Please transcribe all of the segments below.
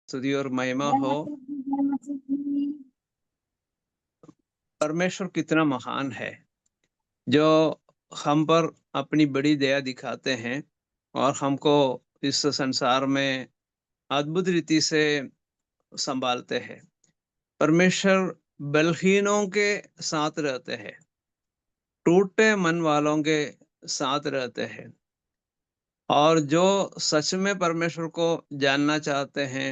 स्तुति और महिमा हो। परमेश्वर कितना महान है, जो हम पर अपनी बड़ी दया दिखाते हैं और हमको इस संसार में अद्भुत रीति से संभालते हैं। परमेश्वर बलहीनों के साथ रहते हैं, टूटे मन वालों के साथ रहते हैं, और जो सच में परमेश्वर को जानना चाहते हैं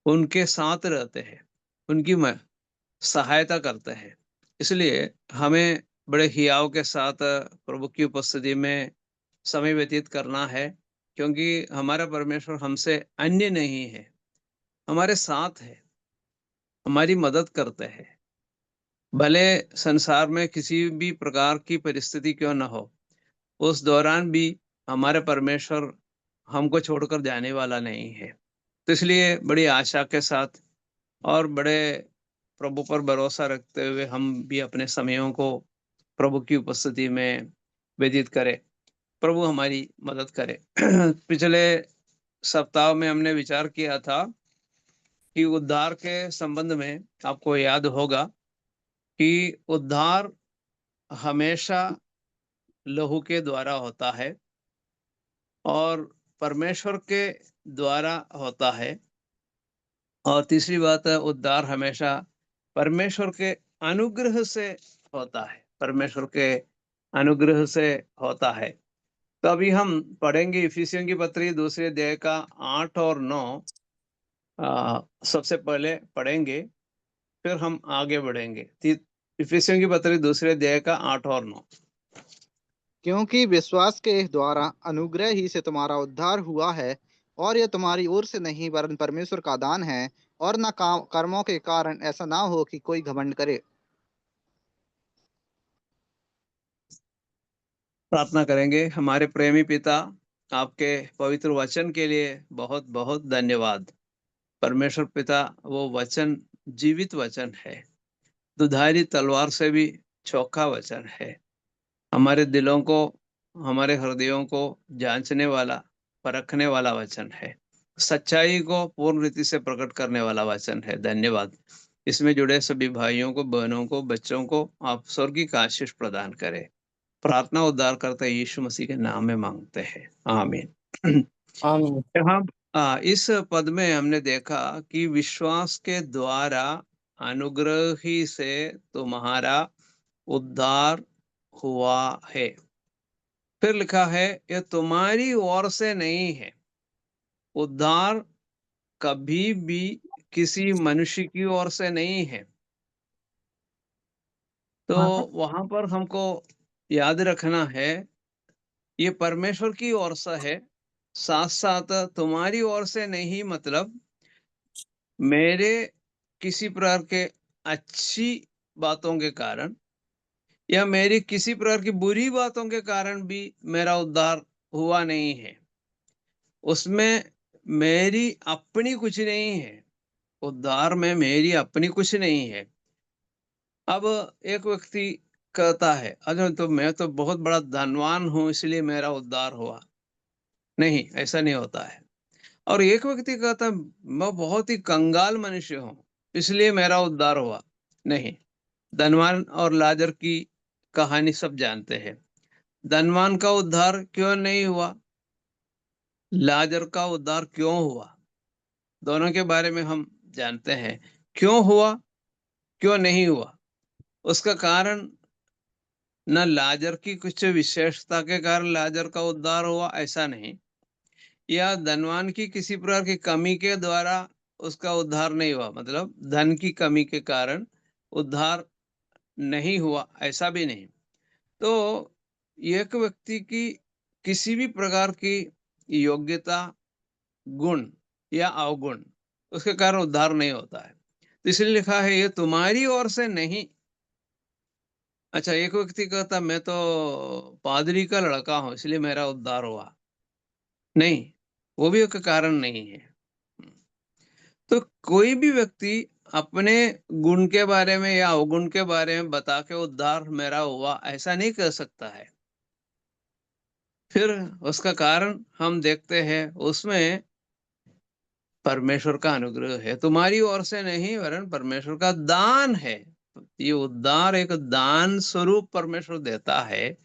उनके साथ रहते हैं, उनकी सहायता करते हैं। इसलिए हमें बड़े हियाव के साथ प्रभु की उपस्थिति में समय व्यतीत करना है, क्योंकि हमारा परमेश्वर हमसे अन्य नहीं है, हमारे साथ है, हमारी मदद करते हैं। भले संसार में किसी भी प्रकार की परिस्थिति क्यों न हो, उस दौरान भी हमारे परमेश्वर हमको छोड़कर जाने वाला नहीं है। तो इसलिए बड़ी आशा के साथ और बड़े प्रभु पर भरोसा रखते हुए हम भी अपने समयों को प्रभु की उपस्थिति में व्यतीत करें। प्रभु हमारी मदद करे। पिछले सप्ताह में हमने विचार किया था कि उद्धार के संबंध में आपको याद होगा कि उद्धार हमेशा लहू के द्वारा होता है और परमेश्वर के द्वारा होता है। और तीसरी बात है, उद्धार हमेशा परमेश्वर के अनुग्रह से होता है, परमेश्वर के अनुग्रह से होता है। तो अभी हम पढ़ेंगे इफिसियों की पत्री दूसरे अध्याय का 8 और 9। सबसे पहले पढ़ेंगे, फिर हम आगे बढ़ेंगे। इफिसियों की पत्री दूसरे अध्याय का 8 और 9। क्योंकि विश्वास के द्वारा अनुग्रह ही से तुम्हारा उद्धार हुआ है, और यह तुम्हारी ओर से नहीं वरन परमेश्वर का दान है, और न कर्मों के कारण, ऐसा ना हो कि कोई घमंड करे। प्रार्थना करेंगे। हमारे प्रेमी पिता, आपके पवित्र वचन के लिए बहुत बहुत धन्यवाद। परमेश्वर पिता, वो वचन जीवित वचन है, दुधारी तलवार से भी चोखा वचन है। हमारे दिलों को, हमारे हृदयों को जांचने वाला, परखने वाला वचन है, सच्चाई को पूर्ण रीति से प्रकट करने वाला वचन है। धन्यवाद। इसमें जुड़े सभी भाइयों को, बहनों को, बच्चों को आप स्वर्गीय आशीष प्रदान करें। प्रार्थना उद्धार करते यीशु मसीह के नाम में मांगते हैं, आमीन। आमीन। यहाँ इस पद में हमने देखा कि विश्वास के द्वारा अनुग्रह ही से तुम्हारा उद्धार हुआ है। फिर लिखा है, यह तुम्हारी ओर से नहीं है। उद्धार कभी भी किसी मनुष्य की ओर से नहीं है। तो वहां पर हमको याद रखना है, ये परमेश्वर की ओर से है। साथ साथ तुम्हारी ओर से नहीं, मतलब मेरे किसी प्रकार के अच्छी बातों के कारण या मेरी किसी प्रकार की बुरी बातों के कारण भी मेरा उद्धार हुआ नहीं है। उसमें मेरी अपनी कुछ नहीं है, उद्धार में मेरी अपनी कुछ नहीं है। अब एक व्यक्ति कहता है, अरे तो मैं तो बहुत बड़ा धनवान हूं इसलिए मेरा उद्धार हुआ। नहीं, ऐसा नहीं होता है। और एक व्यक्ति कहता है, मैं बहुत ही कंगाल मनुष्य हूं इसलिए मेरा उद्धार हुआ। नहीं, धनवान और लाजर की कहानी सब जानते हैं। धनवान का उद्धार क्यों नहीं हुआ, लाजर का उद्धार क्यों हुआ, दोनों के बारे में हम जानते हैं। क्यों हुआ, क्यों नहीं हुआ, उसका कारण न लाजर की कुछ विशेषता के कारण लाजर का उद्धार हुआ, ऐसा नहीं, या धनवान की किसी प्रकार की कमी के द्वारा उसका उद्धार नहीं हुआ, मतलब धन की कमी के कारण उद्धार नहीं हुआ, ऐसा भी नहीं। तो एक व्यक्ति की किसी भी प्रकार की योग्यता, गुण या अवगुण, उसके कारण उद्धार नहीं होता है। तो इसलिए लिखा है, ये तुम्हारी ओर से नहीं। अच्छा, एक व्यक्ति कहता, मैं तो पादरी का लड़का हूं इसलिए मेरा उद्धार हुआ। नहीं, वो भी एक कारण नहीं है। तो कोई भी व्यक्ति अपने गुण के बारे में या अवगुण के बारे में बता के उद्धार मेरा हुआ, ऐसा नहीं कह सकता है। फिर उसका कारण हम देखते हैं, उसमें परमेश्वर का अनुग्रह है, तुम्हारी ओर से नहीं वरन परमेश्वर का दान है। ये उद्धार एक दान स्वरूप परमेश्वर देता है,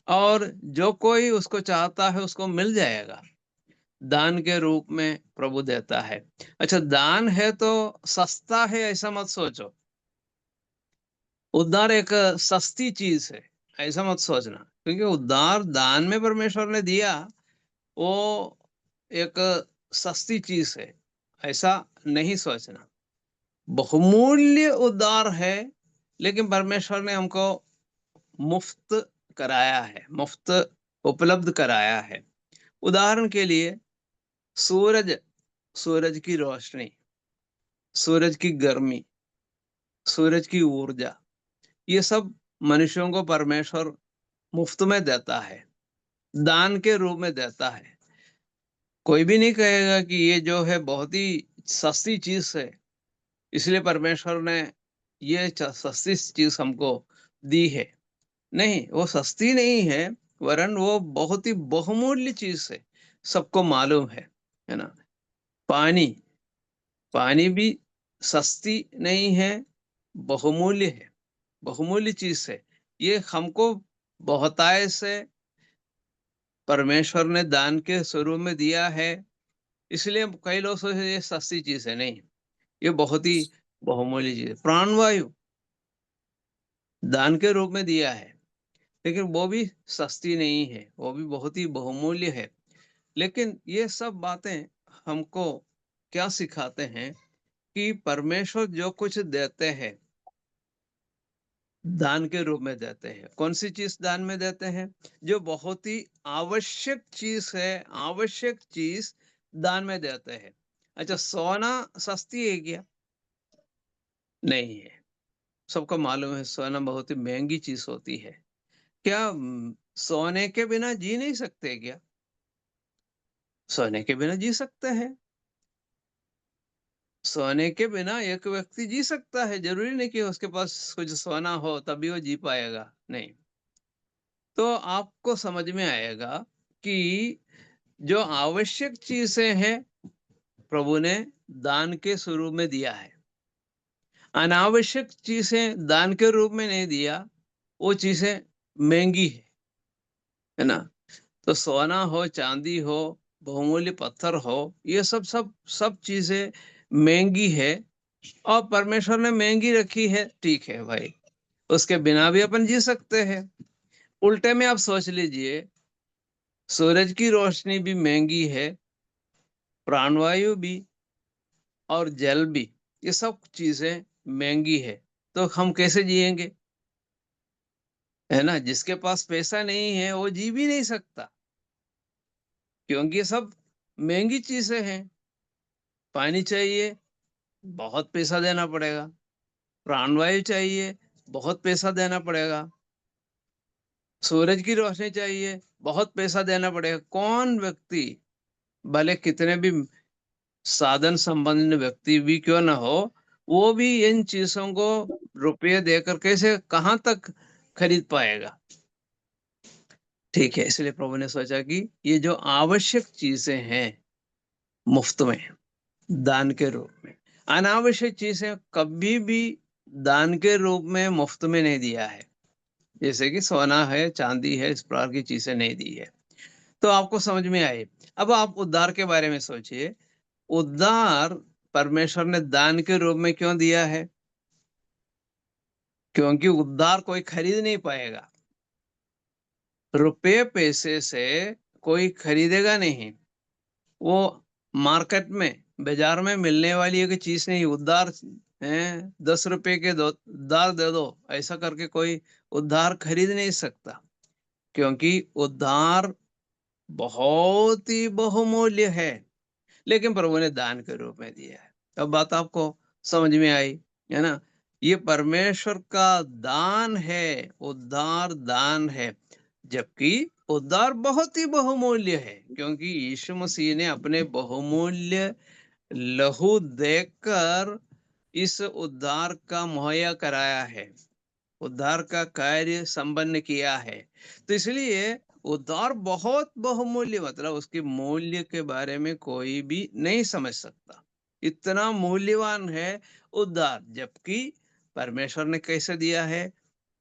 और जो कोई उसको चाहता है उसको मिल जाएगा। दान के रूप में प्रभु देता है। अच्छा, दान है तो सस्ता है ऐसा मत सोचो। उद्धार एक सस्ती चीज है ऐसा मत सोचना, क्योंकि उद्धार दान में परमेश्वर ने दिया, वो एक सस्ती चीज है ऐसा नहीं सोचना। बहुमूल्य उद्धार है, लेकिन परमेश्वर ने हमको मुफ्त कराया है, मुफ्त उपलब्ध कराया है। उदाहरण के लिए सूरज, सूरज की रोशनी, सूरज की गर्मी, सूरज की ऊर्जा, ये सब मनुष्यों को परमेश्वर मुफ्त में देता है, दान के रूप में देता है। कोई भी नहीं कहेगा कि ये जो है बहुत ही सस्ती चीज है, इसलिए परमेश्वर ने ये सस्ती चीज हमको दी है। नहीं, वो सस्ती नहीं है, वरन वो बहुत ही बहुमूल्य चीज है। सबको मालूम है ना। पानी, पानी भी सस्ती नहीं है, बहुमूल्य है, बहुमूल्य चीज है। ये हमको बहुतायत से परमेश्वर ने दान के स्वरूप में दिया है। इसलिए कई लोग सोचते ये सस्ती चीज है, नहीं, ये बहुत ही बहुमूल्य चीज है। प्राणवायु दान के रूप में दिया है, लेकिन वो भी सस्ती नहीं है, वो भी बहुत ही बहुमूल्य है। लेकिन ये सब बातें हमको क्या सिखाते हैं कि परमेश्वर जो कुछ देते हैं दान के रूप में देते हैं। कौन सी चीज दान में देते हैं? जो बहुत ही आवश्यक चीज है, आवश्यक चीज दान में देते हैं। अच्छा, सोना सस्ती है क्या? नहीं है। सबको मालूम है सोना बहुत ही महंगी चीज होती है। क्या सोने के बिना जी नहीं सकते क्या? सोने के बिना जी सकते हैं। सोने के बिना एक व्यक्ति जी सकता है, जरूरी नहीं कि उसके पास कुछ सोना हो तभी वो जी पाएगा, नहीं। तो आपको समझ में आएगा कि जो आवश्यक चीजें हैं प्रभु ने दान के स्वरूप में दिया है। अनावश्यक चीजें दान के रूप में नहीं दिया, वो चीजें महंगी है ना। तो सोना हो, चांदी हो, बहुमूल्य पत्थर हो, ये सब सब सब चीजें महंगी है, और परमेश्वर ने महंगी रखी है, ठीक है भाई, उसके बिना भी अपन जी सकते हैं। उल्टे में आप सोच लीजिए, सूरज की रोशनी भी महंगी है, प्राणवायु भी, और जल भी, ये सब चीजें महंगी है। तो हम कैसे जिएंगे? है ना। जिसके पास पैसा नहीं है वो जी भी नहीं सकता, क्योंकि ये सब महंगी चीजें हैं। पानी चाहिए, बहुत पैसा देना पड़ेगा। प्राणवायु चाहिए, बहुत पैसा देना पड़ेगा। सूरज की रोशनी चाहिए, बहुत पैसा देना पड़ेगा। कौन व्यक्ति, भले कितने भी साधन संपन्न व्यक्ति भी क्यों ना हो, वो भी इन चीजों को रुपये देकर कैसे, कहाँ तक खरीद पाएगा? ठीक है, इसलिए प्रभु ने सोचा कि ये जो आवश्यक चीजें हैं मुफ्त में, दान के रूप में, अनावश्यक चीजें कभी भी दान के रूप में मुफ्त में नहीं दिया है। जैसे कि सोना है, चांदी है, इस प्रकार की चीजें नहीं दी है। तो आपको समझ में आए। अब आप उद्धार के बारे में सोचिए। उद्धार परमेश्वर ने दान के रूप में क्यों दिया है? क्योंकि उद्धार कोई खरीद नहीं पाएगा। रुपये पैसे से कोई खरीदेगा नहीं। वो मार्केट में, बाजार में मिलने वाली एक चीज नहीं। उद्धार है, 10 रुपए के दो उद्धार दे दो, ऐसा करके कोई उद्धार खरीद नहीं सकता, क्योंकि उद्धार बहुत ही बहुमूल्य है, लेकिन प्रभु ने दान के रूप में दिया है। अब बात आपको समझ में आई, है ना। ये परमेश्वर का दान है, उद्धार दान है, जबकि उद्धार बहुत ही बहुमूल्य है, क्योंकि यीशु मसीह ने अपने बहुमूल्य लहू देकर इस उद्धार का मुहैया कराया है, उद्धार का कार्य संपन्न किया है। तो इसलिए उद्धार बहुत बहुमूल्य, मतलब उसके मूल्य के बारे में कोई भी नहीं समझ सकता, इतना मूल्यवान है उद्धार। जबकि परमेश्वर ने कैसे दिया है?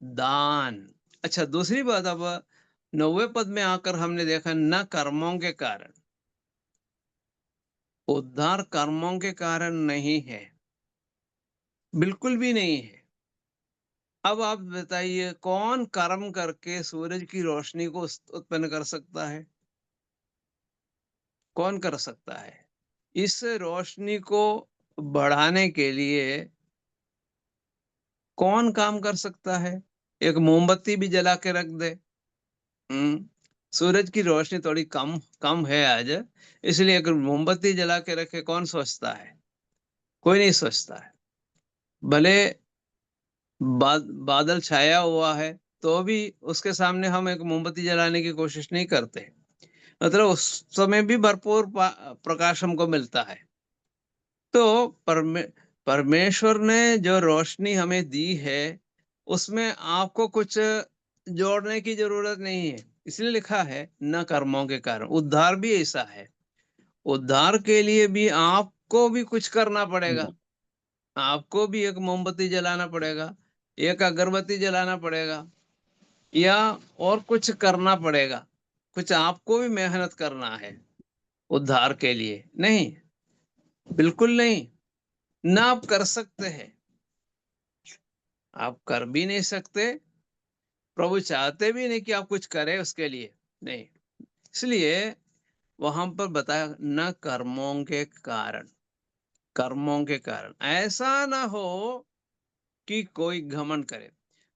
दान। अच्छा, दूसरी बात, अब 9वें पद में आकर हमने देखा न कर्मों के कारण। उद्धार कर्मों के कारण नहीं है, बिल्कुल भी नहीं है। अब आप बताइए, कौन कर्म करके सूरज की रोशनी को उत्पन्न कर सकता है? कौन कर सकता है? इस रोशनी को बढ़ाने के लिए कौन काम कर सकता है? एक मोमबत्ती भी जला के रख दे। सूरज की रोशनी थोड़ी कम कम है आज, इसलिए अगर मोमबत्ती जला के रखे, कौन सोचता है? कोई नहीं सोचता है। भले बादल छाया हुआ है, तो भी उसके सामने हम एक मोमबत्ती जलाने की कोशिश नहीं करते। मतलब उस समय भी भरपूर प्रकाश हमको मिलता है। तो परमेश्वर ने जो रोशनी हमें दी है, उसमें आपको कुछ जोड़ने की जरूरत नहीं है। इसलिए लिखा है न कर्मों के कारण। उद्धार भी ऐसा है, उद्धार के लिए भी आपको भी कुछ करना पड़ेगा। आपको भी एक मोमबत्ती जलाना पड़ेगा, एक अगरबत्ती जलाना पड़ेगा, या और कुछ करना पड़ेगा। कुछ आपको भी मेहनत करना है उद्धार के लिए। नहीं, बिल्कुल नहीं। ना आप कर सकते हैं, आप कर भी नहीं सकते। प्रभु चाहते भी नहीं कि आप कुछ करें उसके लिए, नहीं। इसलिए वहां पर बताया न कर्मों के कारण। कर्मों के कारण ऐसा ना हो कि कोई घमंड करे।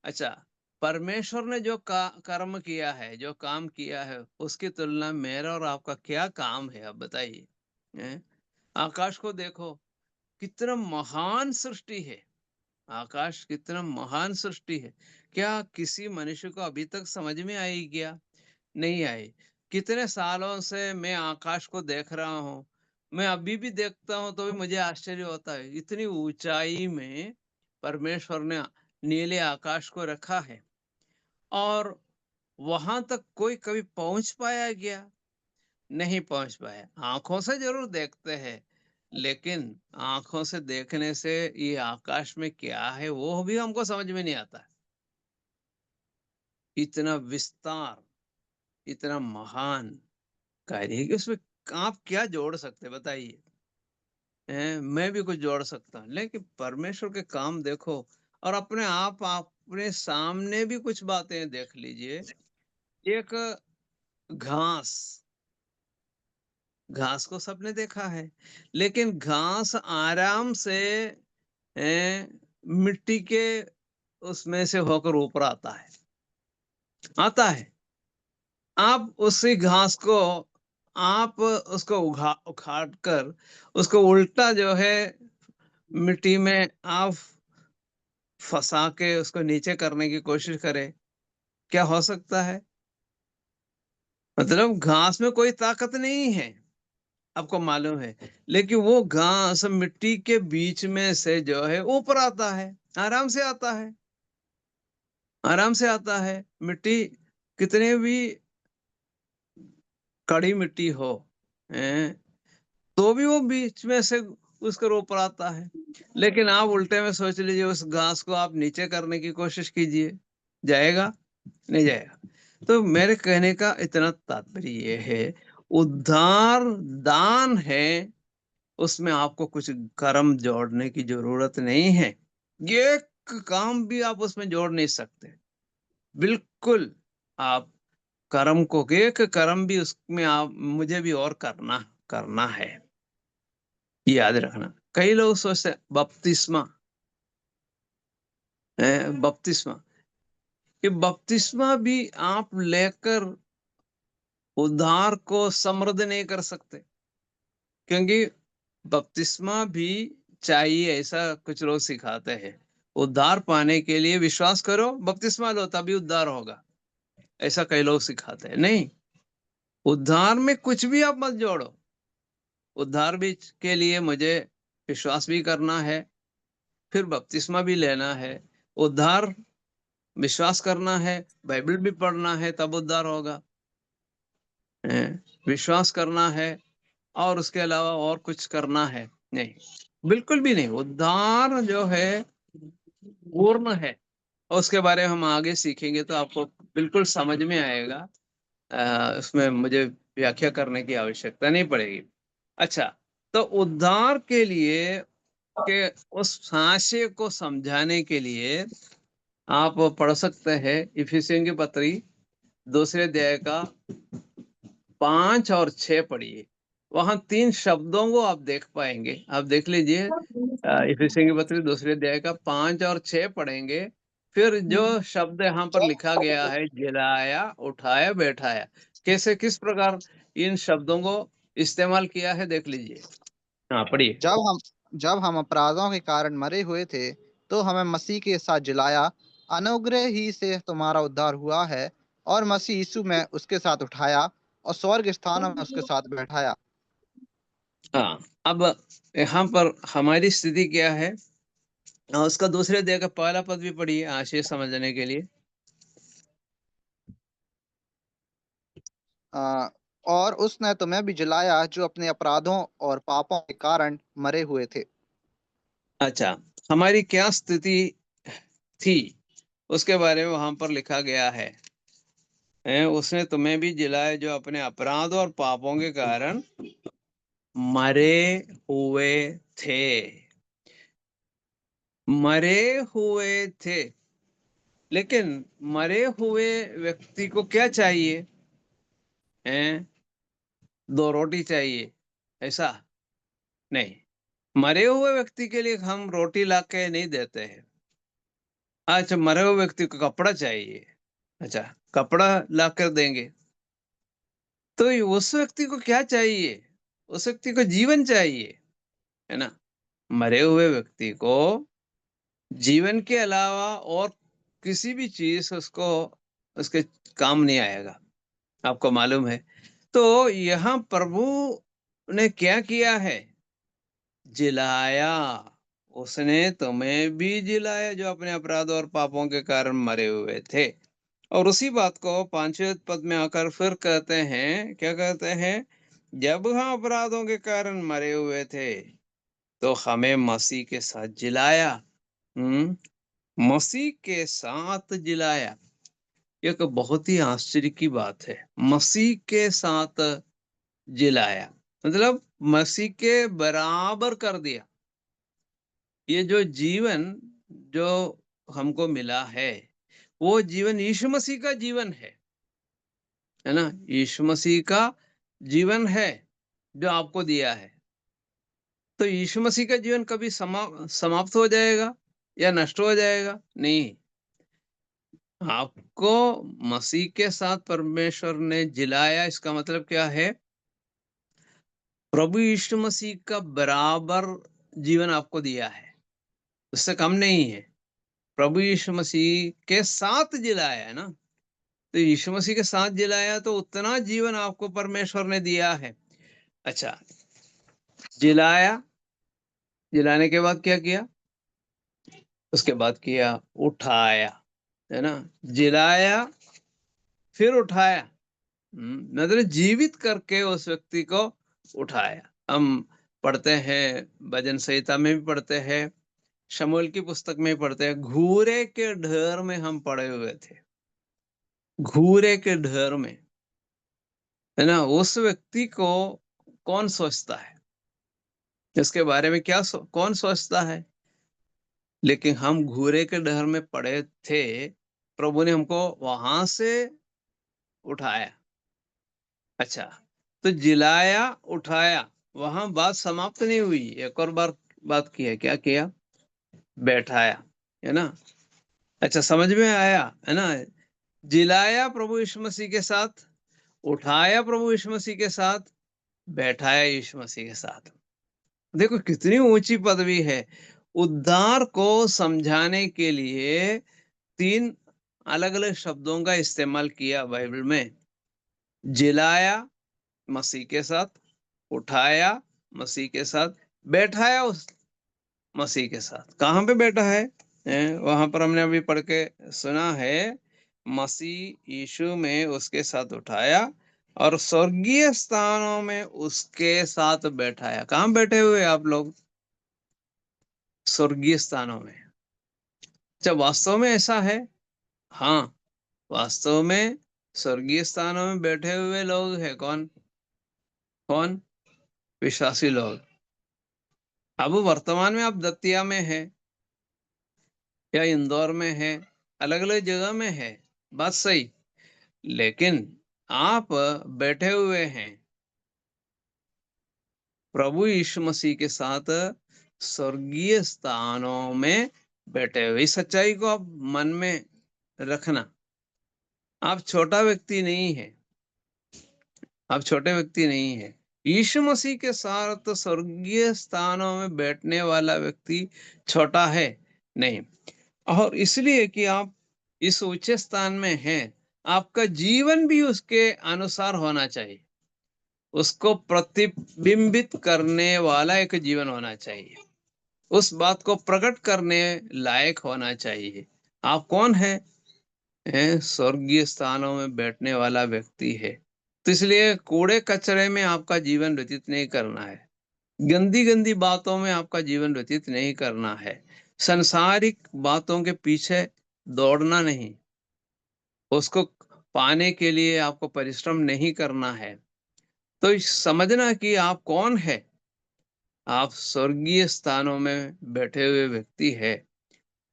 अच्छा, परमेश्वर ने जो कर्म किया है, जो काम किया है, उसकी तुलना मेरा और आपका क्या काम है? अब बताइए। हैं? आकाश को देखो, कितना महान सृष्टि है। आकाश कितना महान सृष्टि है। क्या किसी मनुष्य को अभी तक समझ में आई क्या? नहीं आई। कितने सालों से मैं आकाश को देख रहा हूँ। मैं अभी भी देखता हूँ तो भी मुझे आश्चर्य होता है, इतनी ऊंचाई में परमेश्वर ने नीले आकाश को रखा है। और वहां तक कोई कभी पहुंच पाया क्या? नहीं पहुंच पाया। आंखों से जरूर देखते हैं, लेकिन आंखों से देखने से ये आकाश में क्या है वो भी हमको समझ में नहीं आता। इतना विस्तार, इतना महान कार्य है कि उसमें आप क्या जोड़ सकते हैं? बताइए। मैं भी कुछ जोड़ सकता हूँ, लेकिन परमेश्वर के काम देखो। और अपने आप अपने सामने भी कुछ बातें देख लीजिए। एक घास, घास को सबने देखा है, लेकिन घास आराम से मिट्टी के उसमें से होकर ऊपर आता है, आता है। आप उसी घास को, आप उसको उखाड़ कर उसको उल्टा जो है मिट्टी में आप फंसा के उसको नीचे करने की कोशिश करें, क्या हो सकता है? मतलब घास में कोई ताकत नहीं है, आपको मालूम है। लेकिन वो घास मिट्टी के बीच में से जो है ऊपर आता है, आराम से आता है, आराम से आता है। मिट्टी कितने भी कड़ी मिट्टी हो, हैं, तो भी वो बीच में से उसके ऊपर आता है। लेकिन आप उल्टे में सोच लीजिए, उस घास को आप नीचे करने की कोशिश कीजिए, जाएगा? नहीं जाएगा। तो मेरे कहने का इतना तात्पर्य ये है, उद्धार दान है, उसमें आपको कुछ कर्म जोड़ने की जरूरत नहीं है। ये काम भी आप उसमें जोड़ नहीं सकते, बिल्कुल। आप कर्म को, एक कर्म भी उसमें आप मुझे भी और करना करना है, याद रखना। कई लोग सोचते हैं बपतिस्मा है, बपतिस्मा, ये बपतिस्मा भी आप लेकर उद्धार को समृद्ध नहीं कर सकते, क्योंकि बपतिस्मा भी चाहिए, ऐसा कुछ लोग सिखाते हैं। उद्धार पाने के लिए विश्वास करो, बपतिस्मा लो, तभी उद्धार होगा, ऐसा कई लोग सिखाते हैं। नहीं, उद्धार में कुछ भी आप मत जोड़ो। उद्धार भी के लिए मुझे विश्वास भी करना है, फिर बपतिस्मा भी लेना है। उद्धार विश्वास करना है, बाइबल भी पढ़ना है, तब उद्धार होगा। विश्वास करना है और उसके अलावा और कुछ करना है नहीं, बिल्कुल भी नहीं। उद्धार जो है पूर्ण है, और उसके बारे में हम आगे सीखेंगे तो आपको बिल्कुल समझ में आएगा। उसमें मुझे व्याख्या करने की आवश्यकता नहीं पड़ेगी। अच्छा, तो उद्धार के लिए के उस साक्ष्य को समझाने के लिए आप पढ़ सकते हैं इफिसियों की पत्री दूसरे अध्याय का 5 और 6 पढ़िए। वहां 3 शब्दों को आप देख पाएंगे। आप देख लीजिए, इफिसियों की पत्री दूसरे अध्याय का 5 और 6 पढ़ेंगे। फिर जो शब्द यहाँ पर लिखा गया है, जिलाया, उठाया, बैठाया, कैसे किस प्रकार इन शब्दों को इस्तेमाल किया है, देख लीजिए। हाँ, पढ़िए। जब हम जब हम अपराधों के कारण मरे हुए थे, तो हमें मसीह के साथ जिलाया। अनुग्रह ही से तुम्हारा उद्धार हुआ है, और मसीह यीशु में उसके साथ उठाया, और स्वर्ग स्थानों में उसके साथ बैठाया। हाँ, अब यहाँ पर हमारी स्थिति क्या है? उसका दूसरे अध्याय का पहला पद भी पढ़िए आशय समझने के लिए। अ, और उसने तुम्हें भी जिलाया, जो अपने अपराधों और पापों के कारण मरे हुए थे। अच्छा, हमारी क्या स्थिति थी उसके बारे में वहां पर लिखा गया है। उसने तुम्हें भी जिलाया जो अपने अपराध और पापों के कारण मरे हुए थे। मरे हुए थे, लेकिन मरे हुए व्यक्ति को क्या चाहिए? हैं? 2 रोटी चाहिए, ऐसा नहीं। मरे हुए व्यक्ति के लिए हम रोटी ला के नहीं देते हैं। अच्छा, मरे हुए व्यक्ति को कपड़ा चाहिए। अच्छा, कपड़ा ला कर देंगे। तो उस व्यक्ति को क्या चाहिए? उस व्यक्ति को जीवन चाहिए, है ना? मरे हुए व्यक्ति को जीवन के अलावा और किसी भी चीज उसको उसके काम नहीं आएगा, आपको मालूम है। तो यहाँ प्रभु ने क्या किया है? जिलाया। उसने तुम्हें भी जिलाया जो अपने अपराध और पापों के कारण मरे हुए थे। और उसी बात को 5वें पद में आकर फिर कहते हैं, क्या कहते हैं? जब हम अपराधों के कारण मरे हुए थे, तो हमें मसीह के साथ जिलाया। हम्म, मसीह के साथ जिलाया। ये एक बहुत ही आश्चर्य की बात है। मसीह के साथ जिलाया मतलब मसीह के बराबर कर दिया। ये जो जीवन जो हमको मिला है, वो जीवन यीशु मसीह का जीवन है ना? यीशु मसीह का जीवन है जो आपको दिया है। तो यीशु मसीह का जीवन कभी समाप्त हो जाएगा या नष्ट हो जाएगा? नहीं। आपको मसीह के साथ परमेश्वर ने जिलाया, इसका मतलब क्या है? प्रभु यीशु मसीह का बराबर जीवन आपको दिया है, उससे कम नहीं है। प्रभु यीशु मसीह के साथ जिलाया है ना? तो यीशु मसीह के साथ जिलाया तो उतना जीवन आपको परमेश्वर ने दिया है। अच्छा, जिलाया, जिलाने के बाद क्या किया? उसके बाद किया उठाया, है ना? जिलाया फिर उठाया। मतलब जीवित करके उस व्यक्ति को उठाया। हम पढ़ते हैं, भजन संहिता में भी पढ़ते हैं, शमूएल की पुस्तक में भी पढ़ते हैं, घूरे के ढेर में हम पड़े हुए थे। घूरे के ढेर में, है ना? उस व्यक्ति को कौन सोचता है? इसके बारे में कौन सोचता है? लेकिन हम घूरे के डर में पड़े थे, प्रभु ने हमको वहां से उठाया। अच्छा, तो जिलाया, उठाया, वहां बात समाप्त नहीं हुई। एक और बार बात की है, क्या किया? बैठाया, है ना? अच्छा, समझ में आया, है ना? जिलाया प्रभु यीशु मसीह के साथ, उठाया प्रभु यीशु मसीह के साथ, बैठाया यीशु मसीह के साथ। देखो कितनी ऊंची पदवी है। उद्धार को समझाने के लिए 3 अलग-अलग शब्दों का इस्तेमाल किया बाइबल में। जिलाया मसीह के साथ, उठाया मसीह के साथ, बैठाया उस मसीह के साथ। कहाँ पे बैठा है? वहां पर हमने अभी पढ़ के सुना है, मसीह यीशु में उसके साथ उठाया, और स्वर्गीय स्थानों में उसके साथ बैठाया। कहाँ बैठे हुए आप लोग? स्वर्गीय स्थानों में। जब वास्तव में ऐसा है, हाँ, वास्तव में स्वर्गीय स्थानों में बैठे हुए लोग हैं कौन? कौन? विश्वासी लोग। अब वर्तमान में आप दतिया में है या इंदौर में है, अलग अलग जगह में है, बात सही, लेकिन आप बैठे हुए हैं प्रभु यीशु मसीह के साथ स्वर्गीय स्थानों में बैठे हुए। इस सच्चाई को आप मन में रखना। आप छोटा व्यक्ति नहीं है, आप छोटे व्यक्ति नहीं है। यीशु मसीह के साथ स्वर्गीय स्थानों में बैठने वाला व्यक्ति छोटा है नहीं। और इसलिए कि आप इस ऊंचे स्थान में हैं, आपका जीवन भी उसके अनुसार होना चाहिए। उसको प्रतिबिंबित करने वाला एक जीवन होना चाहिए। उस बात को प्रकट करने लायक होना चाहिए। आप कौन है? स्वर्गीय स्थानों में बैठने वाला व्यक्ति है। तो इसलिए कूड़े कचरे में आपका जीवन व्यतीत नहीं करना है। गंदी गंदी बातों में आपका जीवन व्यतीत नहीं करना है। संसारिक बातों के पीछे दौड़ना नहीं। उसको पाने के लिए आपको परिश्रम नहीं करना है। तो समझना कि आप कौन है। आप स्वर्गीय स्थानों में बैठे हुए व्यक्ति है।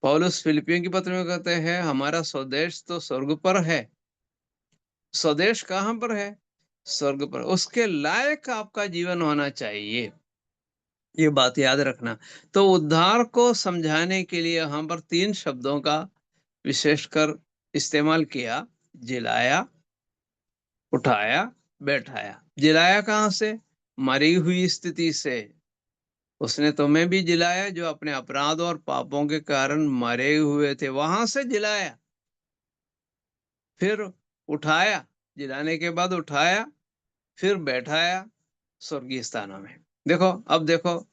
पौलुस फिलिपियों की पत्र में कहते हैं, हमारा स्वदेश तो स्वर्ग पर है। स्वदेश कहाँ पर है? स्वर्ग पर। उसके लायक आपका जीवन होना चाहिए, ये बात याद रखना। तो उद्धार को समझाने के लिए यहाँ पर 3 शब्दों का विशेषकर इस्तेमाल किया। जिलाया, उठाया, बैठाया। जिलाया कहाँ से? मरी हुई स्थिति से। उसने तुम्हें भी जिलाया जो अपने अपराध और पापों के कारण मरे हुए थे, वहां से जिलाया। फिर उठाया, जिलाने के बाद उठाया, फिर बैठाया स्वर्गीय स्थानों में। देखो, अब देखो,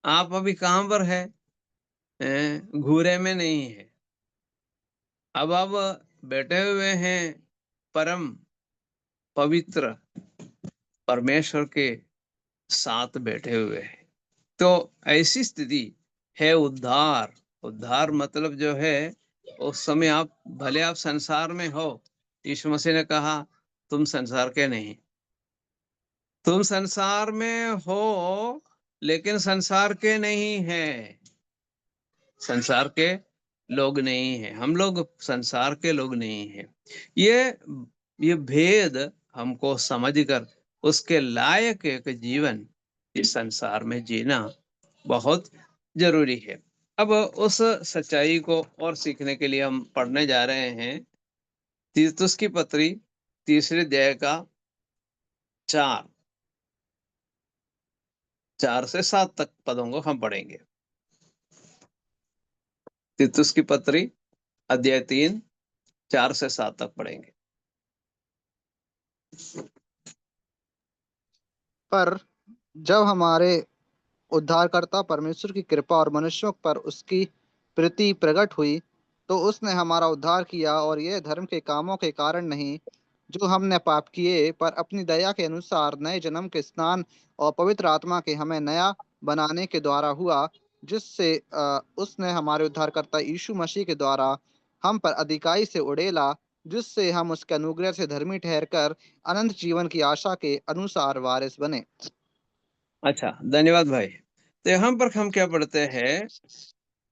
आप अभी कहां पर है? घूरे में नहीं है। अब आप बैठे हुए हैं परम पवित्र परमेश्वर के साथ बैठे हुए हैं। तो ऐसी स्थिति है उद्धार। उद्धार मतलब जो है, उस समय आप भले आप संसार में हो, यीशु मसीह ने कहा तुम संसार के नहीं। तुम संसार में हो लेकिन संसार के नहीं है। संसार के लोग नहीं है। हम लोग संसार के लोग नहीं है। ये ये भेद हमको समझकर उसके लायक एक जीवन इस संसार में जीना बहुत जरूरी है। अब उस सच्चाई को और सीखने के लिए हम पढ़ने जा रहे हैं तीतुस की पत्री 3 अध्याय का 4 से 7 तक पदों को हम पढ़ेंगे। तीतुस की पत्री अध्याय 3 4 से 7 तक पढ़ेंगे। पर जब हमारे उद्धारकर्ता परमेश्वर की कृपा और मनुष्यों पर उसकी प्रीति प्रकट हुई, तो उसने हमारा उद्धार किया, और यह धर्म के कामों के कारण नहीं जो हमने पाप किए, पर अपनी दया के अनुसार नए जन्म के स्नान और पवित्र आत्मा के हमें नया बनाने के द्वारा हुआ, जिससे उसने हमारे उद्धारकर्ता यीशु मसीह के द्वारा हम पर अधिकाई से उड़ेला, जिससे हम उसके अनुग्रह से धर्मी ठहरकर अनंत जीवन की आशा के अनुसार वारिस बने। अच्छा, धन्यवाद भाई। तो यहाँ पर हम क्या पढ़ते हैं?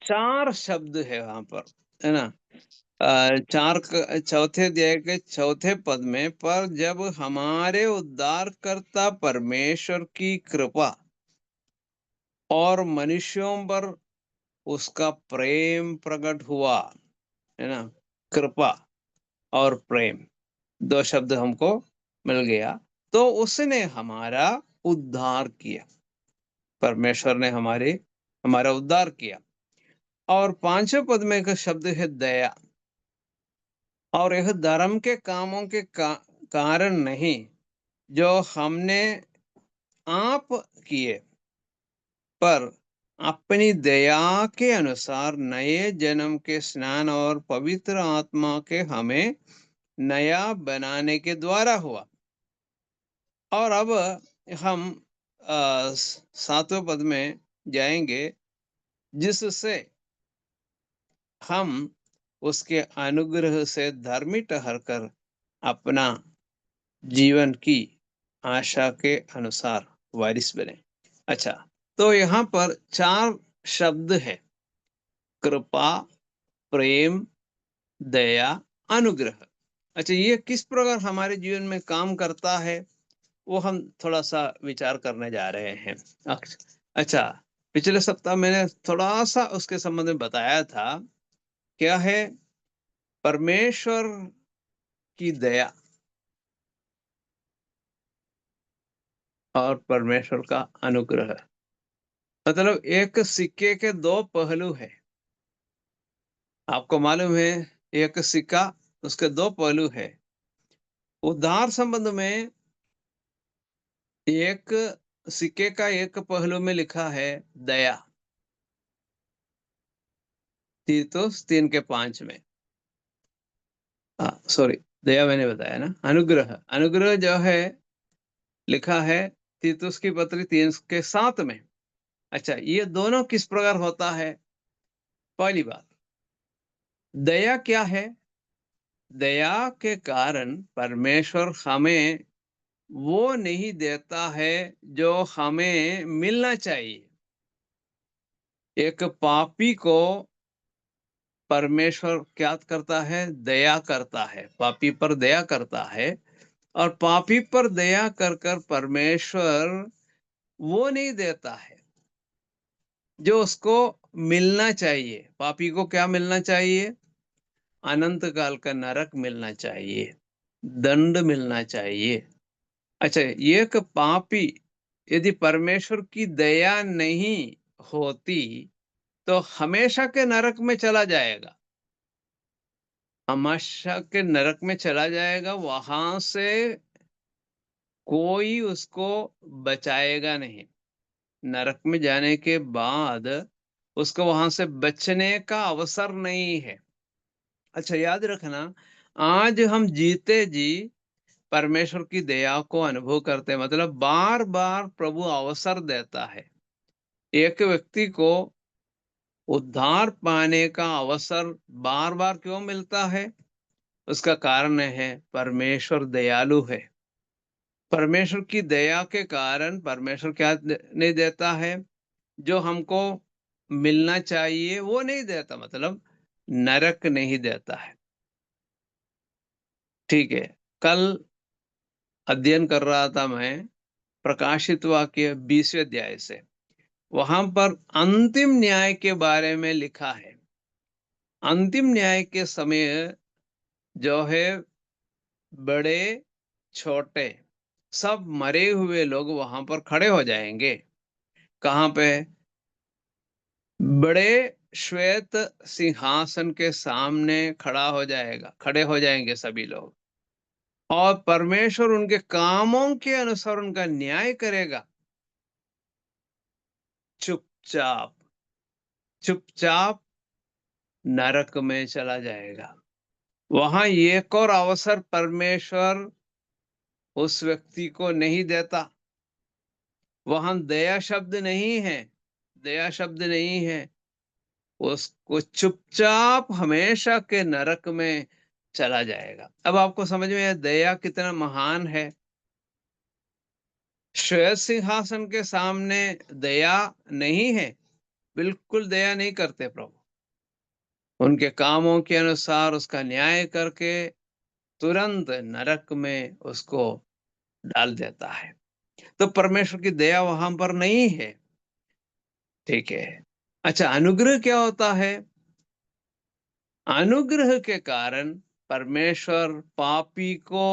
4 शब्द है वहां पर, है ना? चौथे अध्याय के चौथे पद में, पर जब हमारे उद्धारकर्ता परमेश्वर की कृपा और मनुष्यों पर उसका प्रेम प्रकट हुआ, है ना? कृपा और प्रेम, 2 शब्द हमको मिल गया। तो उसने हमारा उद्धार किया। परमेश्वर ने हमारा उद्धार किया। और 5वें पद में एक शब्द है दया। और यह धर्म के कामों के कारण नहीं जो हमने आप किए, पर अपनी दया के अनुसार नए जन्म के स्नान और पवित्र आत्मा के हमें नया बनाने के द्वारा हुआ। और अब हम 7वें पद में जाएंगे, जिससे हम उसके अनुग्रह से धर्मी ठहरकर अपना जीवन की आशा के अनुसार वारिस बने। अच्छा, तो यहाँ पर 4 शब्द है, कृपा, प्रेम, दया, अनुग्रह। अच्छा, ये किस प्रकार हमारे जीवन में काम करता है, वो हम थोड़ा-सा विचार करने जा रहे हैं। अच्छा, पिछले सप्ताह मैंने थोड़ा-सा उसके संबंध में बताया था। क्या है? परमेश्वर की दया और परमेश्वर का अनुग्रह। मतलब एक सिक्के के 2 पहलू हैं। आपको मालूम है, एक सिक्का, उसके 2 पहलू हैं। उदार संबंध में एक सिक्के का एक पहलू में लिखा है दया, तीतुस 3 के 5 में। सॉरी, दया मैंने बताया ना। अनुग्रह, अनुग्रह जो है लिखा है तीतुस की पत्री 3 के 7 में। अच्छा, ये दोनों किस प्रकार होता है? पहली बात, दया क्या है? दया के कारण परमेश्वर हमें वो नहीं देता है जो हमें मिलना चाहिए। एक पापी को परमेश्वर क्या करता है? दया करता है, पापी पर दया करता है। और पापी पर दया कर कर परमेश्वर वो नहीं देता है जो उसको मिलना चाहिए। पापी को क्या मिलना चाहिए? अनंत काल का नरक मिलना चाहिए, दंड मिलना चाहिए। अच्छा, ये एक पापी यदि परमेश्वर की दया नहीं होती तो हमेशा के नरक में चला जाएगा। हमेशा के नरक में चला जाएगा, वहां से कोई उसको बचाएगा नहीं। नरक में जाने के बाद उसको वहां से बचने का अवसर नहीं है। अच्छा, याद रखना, आज हम जीते जी परमेश्वर की दया को अनुभव करते हैं। मतलब बार बार प्रभु अवसर देता है। एक व्यक्ति को उद्धार पाने का अवसर बार बार क्यों मिलता है? उसका कारण है परमेश्वर दयालु है। परमेश्वर की दया के कारण परमेश्वर क्या नहीं देता है? जो हमको मिलना चाहिए वो नहीं देता, मतलब नरक नहीं देता है। ठीक है। कल अध्ययन कर रहा था मैं प्रकाशित वाक्य 20वें अध्याय से। वहां पर अंतिम न्याय के बारे में लिखा है। अंतिम न्याय के समय जो है, बड़े छोटे सब मरे हुए लोग वहां पर खड़े हो जाएंगे। कहां पे? बड़े श्वेत सिंहासन के सामने खड़े हो जाएंगे सभी लोग। और परमेश्वर उनके कामों के अनुसार उनका न्याय करेगा। चुपचाप, चुपचाप नरक में चला जाएगा। वहां एक और अवसर परमेश्वर उस व्यक्ति को नहीं देता। वहां दया शब्द नहीं है, दया शब्द नहीं है। उसको चुपचाप हमेशा के नरक में चला जाएगा। अब आपको समझ में आया दया कितना महान है। श्वेत सिंहासन के सामने दया नहीं है, बिल्कुल दया नहीं करते प्रभु। उनके कामों के अनुसार उसका न्याय करके तुरंत नरक में उसको डाल देता है। तो परमेश्वर की दया वहां पर नहीं है। ठीक है। अच्छा, अनुग्रह क्या होता है? अनुग्रह के कारण परमेश्वर पापी को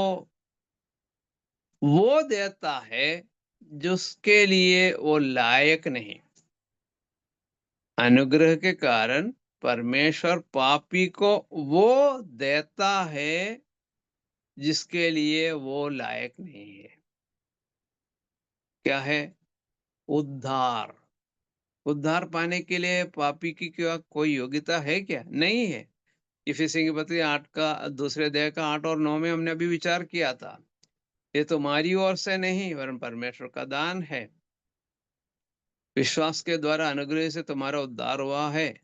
वो देता है जिसके लिए वो लायक नहीं। अनुग्रह के कारण परमेश्वर पापी को वो देता है जिसके लिए वो लायक नहीं है। क्या है? उद्धार। उद्धार पाने के लिए पापी की क्या कोई योग्यता है क्या? नहीं है। इफिसियों की पत्री 8 का 2 अध्याय का 8 और 9 में हमने अभी विचार किया था। ये तुम्हारी ओर से नहीं वरन परमेश्वर का दान है। विश्वास के द्वारा अनुग्रह से तुम्हारा उद्धार हुआ है।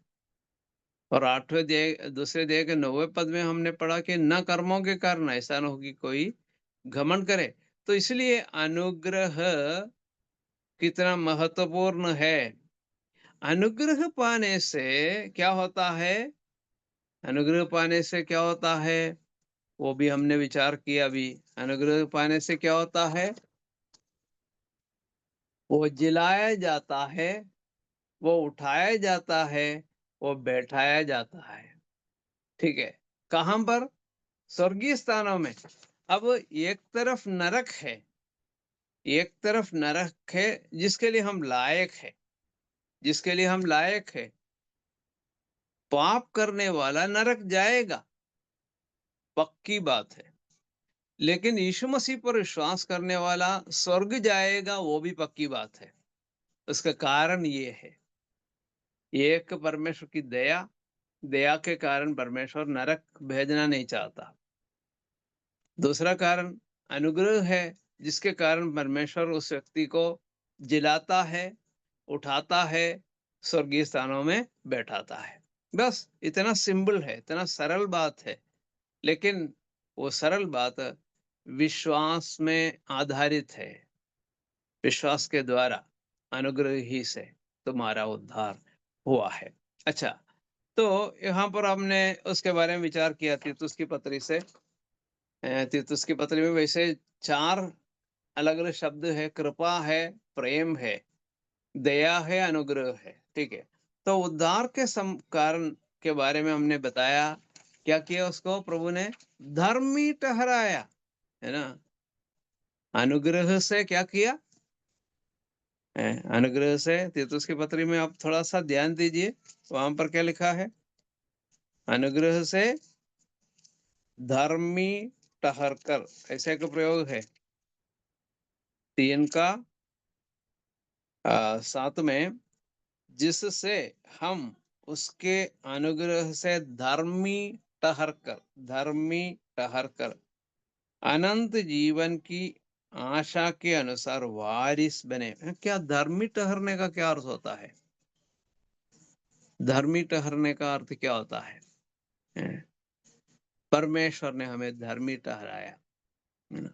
और 8वें दूसरे अध्याय के 9वें पद में हमने पढ़ा कि न कर्मों के कारण ऐसा न हो कि कोई घमंड करे। तो इसलिए अनुग्रह कितना महत्वपूर्ण है। अनुग्रह पाने से क्या होता है? अनुग्रह पाने से क्या होता है वो भी हमने विचार किया अभी। अनुग्रह पाने से क्या होता है? वो जिलाया जाता है, वो उठाया जाता है, वो बैठाया जाता है। ठीक है। कहां पर? स्वर्गीय स्थानों में। अब एक तरफ नरक है, एक तरफ नरक है जिसके लिए हम लायक है, जिसके लिए हम लायक है। पाप करने वाला नरक जाएगा, पक्की बात है। लेकिन यीशु मसीह पर विश्वास करने वाला स्वर्ग जाएगा, वो भी पक्की बात है। उसका कारण ये है, एक परमेश्वर की दया, दया के कारण परमेश्वर नरक भेजना नहीं चाहता। दूसरा कारण अनुग्रह है, जिसके कारण परमेश्वर उस व्यक्ति को जिलाता है, उठाता है, स्वर्गीय स्थानों में बैठाता है। बस इतना सिंपल है, इतना सरल बात है। लेकिन वो सरल बात विश्वास में आधारित है। विश्वास के द्वारा अनुग्रह ही से तुम्हारा उद्धार हुआ है। अच्छा, तो यहाँ पर हमने उसके बारे में विचार किया तीतुस की पत्री से। तीतुस की पत्री में वैसे 4 अलग अलग शब्द है। कृपा है, प्रेम है, दया है, अनुग्रह है। ठीक है। तो उद्धार के कारण के बारे में हमने बताया। क्या किया उसको प्रभु ने? धर्मी ठहराया, है ना। अनुग्रह से क्या किया? अनुग्रह से तीतुस की पत्री में आप थोड़ा सा ध्यान दीजिए, वहां पर क्या लिखा है? अनुग्रह से धर्मी ठहरकर, ऐसे का प्रयोग है 3 का 7 में, जिससे हम उसके अनुग्रह से धर्मी ठहरकर अनंत जीवन की आशा के अनुसार वारिस बने। क्या धर्मी ठहरने का क्या अर्थ होता है? धर्मी ठहरने का अर्थ क्या होता है? परमेश्वर ने हमें धर्मी ठहराया, है ना।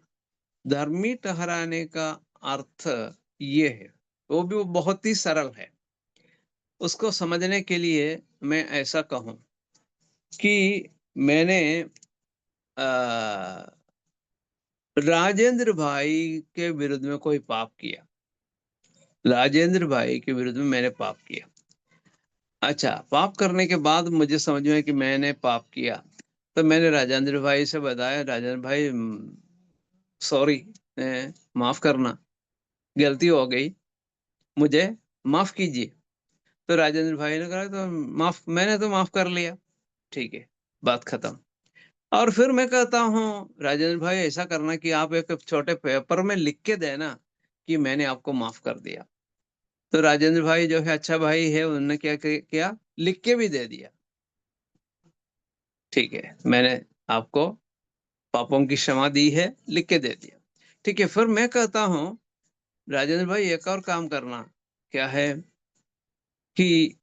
धर्मी ठहराने का अर्थ ये है, वो भी वो बहुत ही सरल है। उसको समझने के लिए मैं ऐसा कहूं कि मैंने राजेंद्र भाई के विरुद्ध में कोई पाप किया। राजेंद्र भाई के विरुद्ध में मैंने पाप किया। अच्छा, पाप करने के बाद मुझे समझ में कि मैंने पाप किया, तो मैंने राजेंद्र भाई से बताया, राजेंद्र भाई सॉरी, माफ करना, गलती हो गई, मुझे माफ कीजिए। तो राजेंद्र भाई ने कहा तो मैंने तो माफ कर लिया। ठीक है, बात खत्म। और फिर मैं कहता हूँ राजेंद्र भाई ऐसा करना कि आप एक छोटे पेपर में लिख के देना कि मैंने आपको माफ कर दिया। तो राजेंद्र भाई जो है अच्छा भाई है, उन्होंने क्या किया, लिख के भी दे दिया। ठीक है, मैंने आपको पापों की क्षमा दी है, लिख के दे दिया। ठीक है, फिर मैं कहता हूँ राजेंद्र भाई एक और काम करना, क्या है कि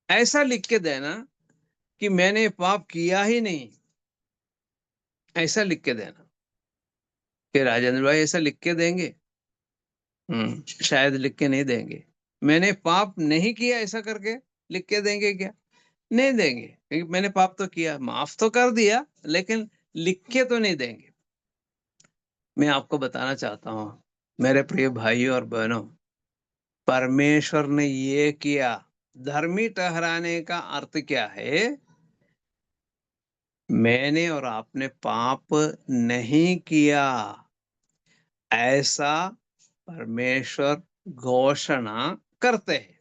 ऐसा लिख के देना कि मैंने पाप किया ही नहीं, ऐसा लिख के देना। कि राजेंद्र भाई ऐसा लिख के देंगे? शायद लिख के नहीं देंगे। मैंने पाप नहीं किया ऐसा करके लिख के देंगे क्या? नहीं देंगे, क्योंकि मैंने पाप तो किया, माफ तो कर दिया, लेकिन लिख के तो नहीं देंगे। मैं आपको बताना चाहता हूँ मेरे प्रिय भाइयों और बहनों, परमेश्वर ने ये किया। धर्मी ठहराने का अर्थ क्या है? मैंने और आपने पाप नहीं किया, ऐसा परमेश्वर घोषणा करते हैं।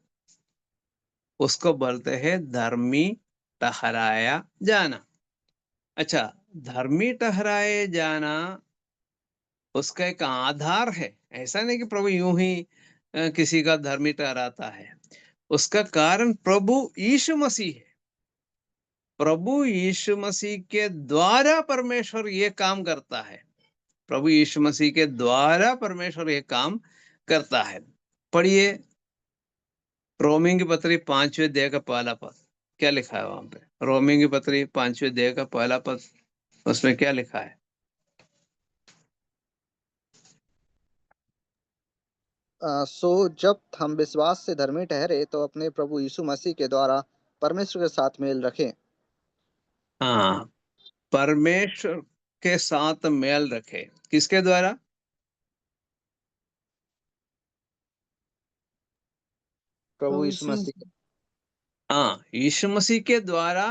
उसको बोलते हैं धर्मी ठहराया जाना। अच्छा, धर्मी ठहराए जाना उसका एक आधार है। ऐसा नहीं कि प्रभु यूं ही किसी का धर्मी ठहराता है। उसका कारण प्रभु यीशु मसीह है। प्रभु यीशु मसीह के द्वारा परमेश्वर ये काम करता है। प्रभु यीशु मसीह के द्वारा परमेश्वर ये काम करता है। पढ़िए रोमियो की पत्री 5वें अध्याय का पहला पद, क्या लिखा है वहां पे? रोमियो की पत्री 5वें अध्याय का पहला पद, उसमें क्या लिखा है? सो जब हम विश्वास से धर्मी ठहरे तो अपने प्रभु यीशु मसीह के द्वारा परमेश्वर के साथ मेल रखें। हाँ, परमेश्वर के साथ मेल रखे, किसके द्वारा? प्रभु यीशु मसीह के। हाँ, यीशु मसीह के द्वारा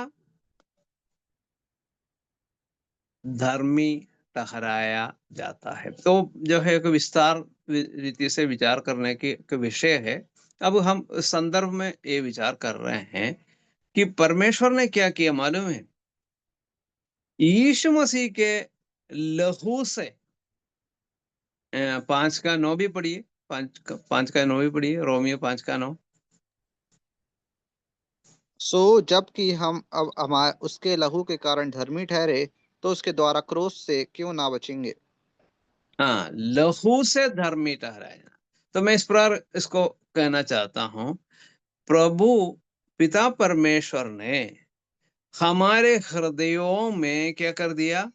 धर्मी ठहराया जाता है। तो जो है एक विस्तार रीति से विचार करने की एक विषय है। अब हम इस संदर्भ में ये विचार कर रहे हैं कि परमेश्वर ने क्या किया मालूम है? यीशु मसीह के लहू से 5 का 9 भी पढ़िए, 5 का 9 भी पढ़िए, रोमियो 5 का 9। सो जबकि हम अब हमारे उसके लहू के कारण धर्मी ठहरे तो उसके द्वारा क्रोध से क्यों ना बचेंगे। हाँ, लहू से धर्मी ठहराया जाना। तो मैं इस पर इसको कहना चाहता हूं, प्रभु पिता परमेश्वर ने हमारे हृदयों में क्या कर दिया?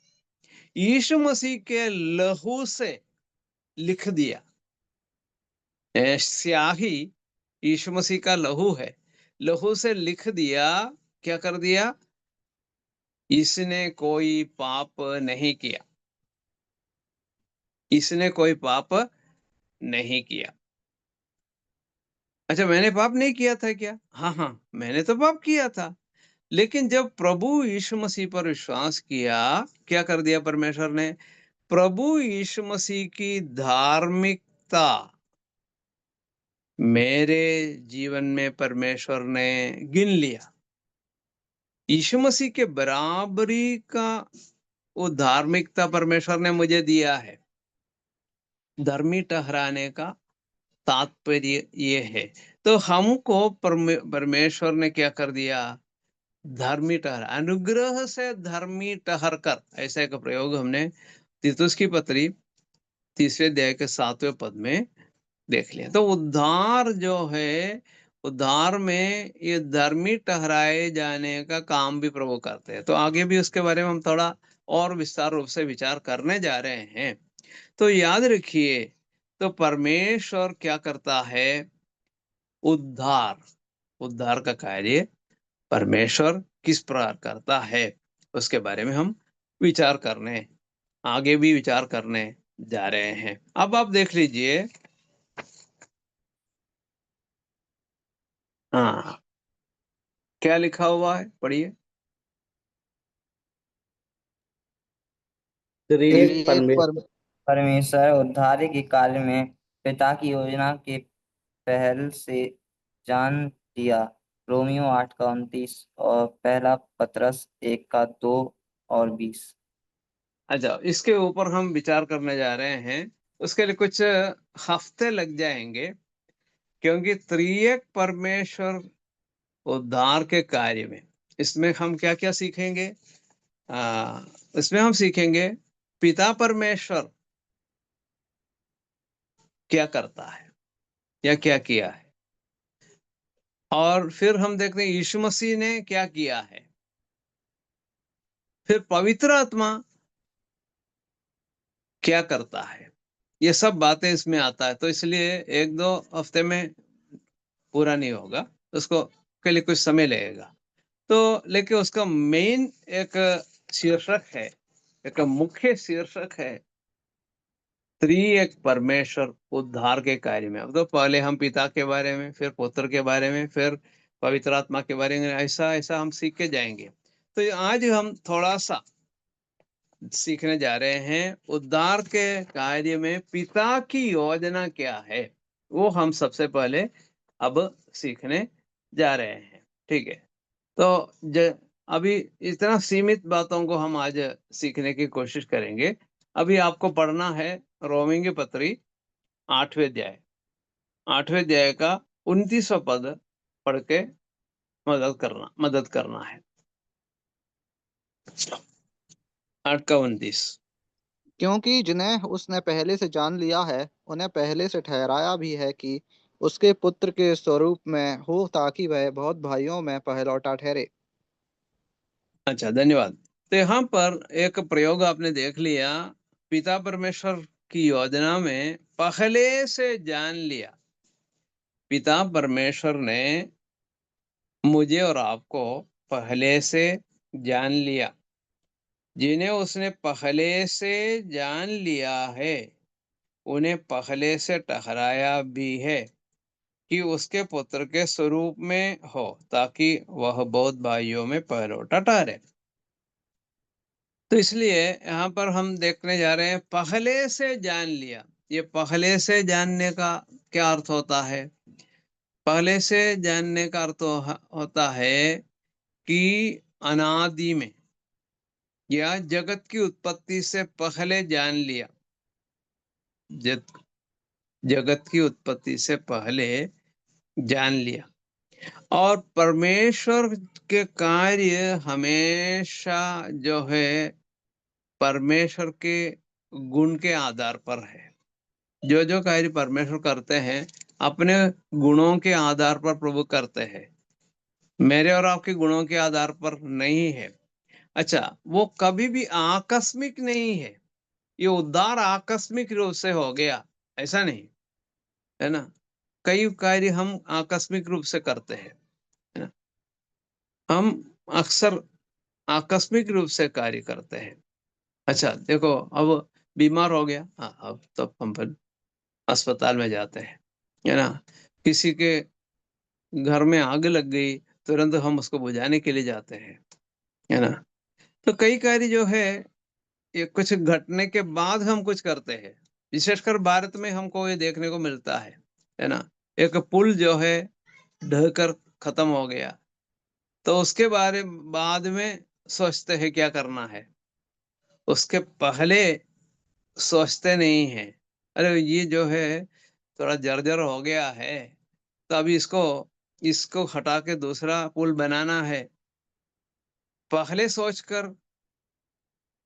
यीशु मसीह के लहू से लिख दिया। स्याही यीशु मसीह का लहू है, लहू से लिख दिया। क्या कर दिया? इसने कोई पाप नहीं किया, इसने कोई पाप नहीं किया। अच्छा, मैंने पाप नहीं किया था क्या? हाँ हाँ, मैंने तो पाप किया था। लेकिन जब प्रभु यीशु मसीह पर विश्वास किया, क्या कर दिया परमेश्वर ने? प्रभु यीशु मसीह की धार्मिकता मेरे जीवन में परमेश्वर ने गिन लिया। यीशु मसीह के बराबरी का वो धार्मिकता परमेश्वर ने मुझे दिया है। धर्मी ठहराने का तात्पर्य ये है। तो हमको परमेश्वर ने क्या कर दिया? धर्मी ठहर, अनुग्रह से धर्मी ठहर कर, ऐसा एक प्रयोग हमने तीतुस की पत्री 3 अध्याय के 7वें पद में देख लिया। तो उद्धार जो है, उद्धार में ये धर्मी ठहराए जाने का काम भी प्रभु करते हैं। तो आगे भी उसके बारे में हम थोड़ा और विस्तार रूप से विचार करने जा रहे हैं। तो याद रखिए, तो परमेश्वर क्या करता है? उद्धार, उद्धार का कार्य परमेश्वर किस प्रकार करता है, उसके बारे में हम विचार करने, आगे भी विचार करने जा रहे हैं। अब आप देख लीजिए, हाँ, क्या लिखा हुआ है, पढ़िए। त्रिएक त्रिएक परमेश्वर उद्धार के कार्य में पिता की योजना के पहल से जान दिया। रोमियो 8 का 29 और पहला पतरस 1 का 2 और 20। अच्छा, इसके ऊपर हम विचार करने जा रहे हैं। उसके लिए कुछ हफ्ते लग जाएंगे, क्योंकि त्रिएक परमेश्वर उद्धार के कार्य में, इसमें हम क्या क्या सीखेंगे? इसमें हम सीखेंगे पिता परमेश्वर क्या करता है या क्या किया है, और फिर हम देखते हैं यीशु मसीह ने क्या किया है, फिर पवित्र आत्मा क्या करता है। ये सब बातें इसमें आता है। तो इसलिए 1-2 हफ्ते में पूरा नहीं होगा, उसको के लिए कुछ समय लगेगा। तो लेकिन उसका मेन एक शीर्षक है, एक मुख्य शीर्षक है त्रिएक परमेश्वर उद्धार के कार्य में। अब तो पहले हम पिता के बारे में, फिर पुत्र के बारे में, फिर पवित्र आत्मा के बारे में, ऐसा ऐसा हम सीख के जाएंगे। तो आज हम थोड़ा सा सीखने जा रहे हैं उद्धार के कार्य में पिता की योजना क्या है, वो हम सबसे पहले अब सीखने जा रहे हैं। ठीक है? तो अभी इतना सीमित बातों को हम आज सीखने की कोशिश करेंगे। अभी आपको पढ़ना है रोमियो की पत्री 8वें अध्याय का 29वां पद पढ़ के मदद करना है। 8 का 29। क्योंकि जिन्हें उसने पहले से जान लिया है उन्हें पहले से ठहराया भी है कि उसके पुत्र के स्वरूप में हो, ताकि वह बहुत भाइयों में पहलौठा ठहरे। अच्छा, धन्यवाद। तो यहाँ पर एक प्रयोग आपने देख लिया, पिता परमेश्वर की योजना में पहले से जान लिया। पिता परमेश्वर ने मुझे और आपको पहले से जान लिया। जिन्हें उसने पहले से जान लिया है, उन्हें पहले से ठहराया भी है कि उसके पुत्र के स्वरूप में हो, ताकि वह बहुत भाइयों में पहलौठा ठहरे। तो इसलिए यहाँ पर हम देखने जा रहे हैं, पहले से जान लिया। ये पहले से जानने का क्या अर्थ होता है? पहले से जानने का अर्थ होता है कि अनादि में या जगत की उत्पत्ति से पहले जान लिया। जग जगत की उत्पत्ति से पहले जान लिया। और परमेश्वर के कार्य हमेशा जो है परमेश्वर के गुण के आधार पर है। जो जो कार्य परमेश्वर करते हैं अपने गुणों के आधार पर प्रभु करते हैं, मेरे और आपके गुणों के आधार पर नहीं है। अच्छा, वो कभी भी आकस्मिक नहीं है। ये उद्धार आकस्मिक रूप से हो गया ऐसा नहीं है ना। कई कार्य हम आकस्मिक रूप से करते हैं, है ना। हम अक्सर आकस्मिक रूप से कार्य करते हैं। अच्छा देखो, अब बीमार हो गया, हाँ, अब तो हम फिर अस्पताल में जाते हैं, है ना। किसी के घर में आग लग गई, तुरंत हम उसको बुझाने के लिए जाते हैं, है ना। तो कई कार्य जो है ये कुछ घटने के बाद हम कुछ करते हैं। विशेषकर भारत में हमको ये देखने को मिलता है ना। एक पुल जो है ढहकर खत्म हो गया, तो उसके बाद में सोचते हैं क्या करना है। उसके पहले सोचते नहीं हैं, अरे ये जो है थोड़ा जर्जर हो गया है, तो अभी इसको इसको हटा के दूसरा पुल बनाना है। पहले सोचकर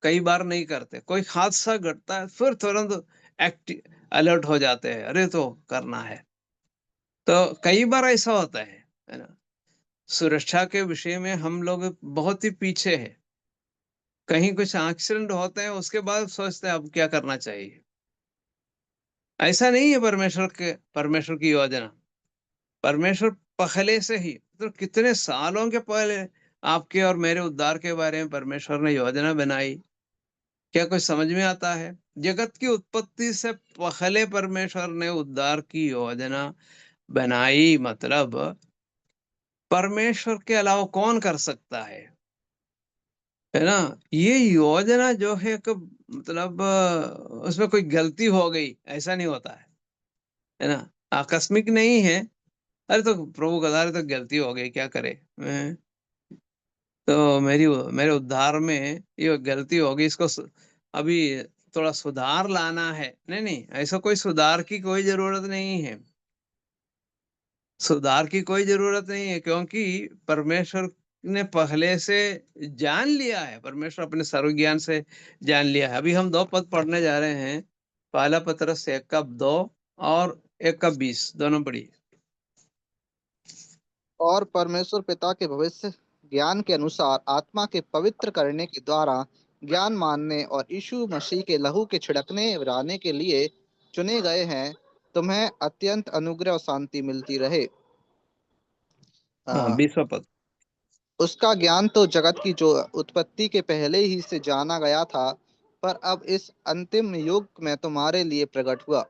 कई बार नहीं करते। कोई हादसा घटता है फिर तुरंत एक्टिव अलर्ट हो जाते हैं, अरे तो करना है। तो कई बार ऐसा होता है ना। सुरक्षा के विषय में हम लोग बहुत ही पीछे हैं। कहीं कुछ एक्सीडेंट होते हैं उसके बाद सोचते हैं अब क्या करना चाहिए। ऐसा नहीं है परमेश्वर की योजना। परमेश्वर पहले से ही, तो कितने सालों के पहले आपके और मेरे उद्धार के बारे में परमेश्वर ने योजना बनाई। क्या कुछ समझ में आता है? जगत की उत्पत्ति से पहले परमेश्वर ने उद्धार की योजना बनाई, मतलब परमेश्वर के अलावा कौन कर सकता है ना। ये योजना जो है कि मतलब उसमें कोई गलती हो गई ऐसा नहीं होता है ना। आकस्मिक नहीं है। अरे तो प्रभु का तो गलती हो गई, क्या करे तो मेरे उद्धार में ये गलती हो गई, इसको अभी थोड़ा सुधार लाना है। नहीं नहीं, ऐसा कोई सुधार की कोई जरूरत नहीं है। सुधार की कोई जरूरत नहीं है, क्योंकि परमेश्वर ने पहले से जान लिया है। परमेश्वर अपने सर्व ज्ञान से जान लिया है। अभी हम 2 पद पढ़ने जा रहे हैं। पहला पत्रस 1:2 और 1:20 दोनों पढ़िए। और परमेश्वर पिता के भविष्य ज्ञान के अनुसार आत्मा के पवित्र करने के द्वारा ज्ञान मानने और यीशु मसीह के लहू के छिड़कने कराने के लिए चुने गए हैं, तुम्हें अत्यंत अनुग्रह और शांति मिलती रहे। हाँ, आ, 20वां पद। उसका ज्ञान तो जगत की जो उत्पत्ति के पहले ही से जाना गया था, पर अब इस अंतिम युग में तुम्हारे लिए प्रकट हुआ।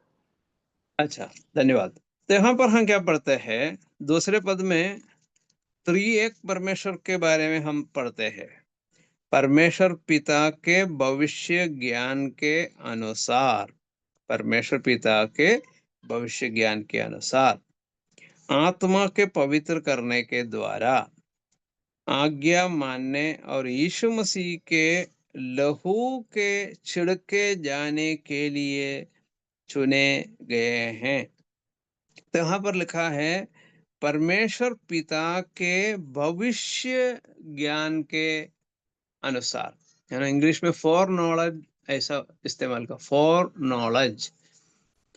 अच्छा, धन्यवाद। तो यहाँ पर हम क्या पढ़ते हैं? दूसरे पद में त्रिएक परमेश्वर के बारे में हम पढ़ते हैं। परमेश्वर पिता के भविष्य ज्ञान के अनुसार, परमेश्वर पिता के भविष्य ज्ञान के अनुसार आत्मा के पवित्र करने के द्वारा आज्ञा मानने और यीशु मसीह के लहू के छिड़के जाने के लिए चुने गए हैं। तो यहाँ पर लिखा है परमेश्वर पिता के भविष्य ज्ञान के अनुसार, है ना। इंग्लिश में फॉर नॉलेज ऐसा इस्तेमाल का, फॉर नॉलेज।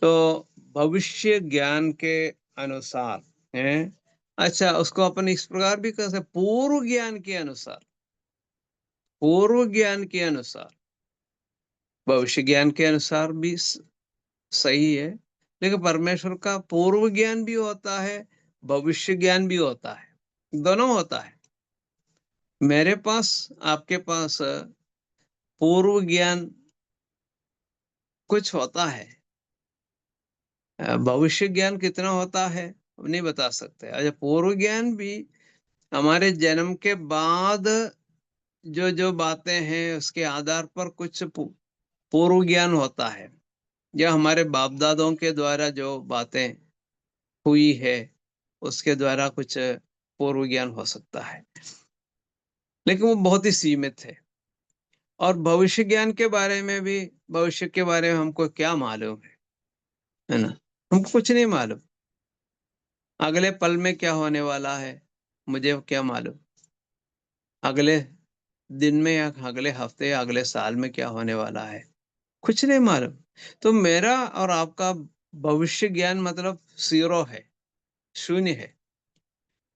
तो भविष्य ज्ञान के अनुसार है। अच्छा, उसको अपन इस प्रकार भी कर सकते, पूर्व ज्ञान के अनुसार। पूर्व ज्ञान के अनुसार, भविष्य ज्ञान के अनुसार भी सही है, लेकिन परमेश्वर का पूर्व ज्ञान भी होता है, भविष्य ज्ञान भी होता है, दोनों होता है। मेरे पास, आपके पास पूर्व ज्ञान कुछ होता है, भविष्य ज्ञान कितना होता है हम नहीं बता सकते। अच्छा, पूर्व ज्ञान भी हमारे जन्म के बाद जो जो बातें हैं उसके आधार पर कुछ पूर्व ज्ञान होता है, या हमारे बाप दादों के द्वारा जो बातें हुई है उसके द्वारा कुछ पूर्व ज्ञान हो सकता है, लेकिन वो बहुत ही सीमित है। और भविष्य ज्ञान के बारे में भी, भविष्य के बारे में हमको क्या मालूम है ना? हमको कुछ नहीं मालूम। अगले पल में क्या होने वाला है मुझे क्या मालूम? अगले दिन में या अगले हफ्ते या अगले साल में क्या होने वाला है, कुछ नहीं मालूम। तो मेरा और आपका भविष्य ज्ञान मतलब जीरो है, शून्य है।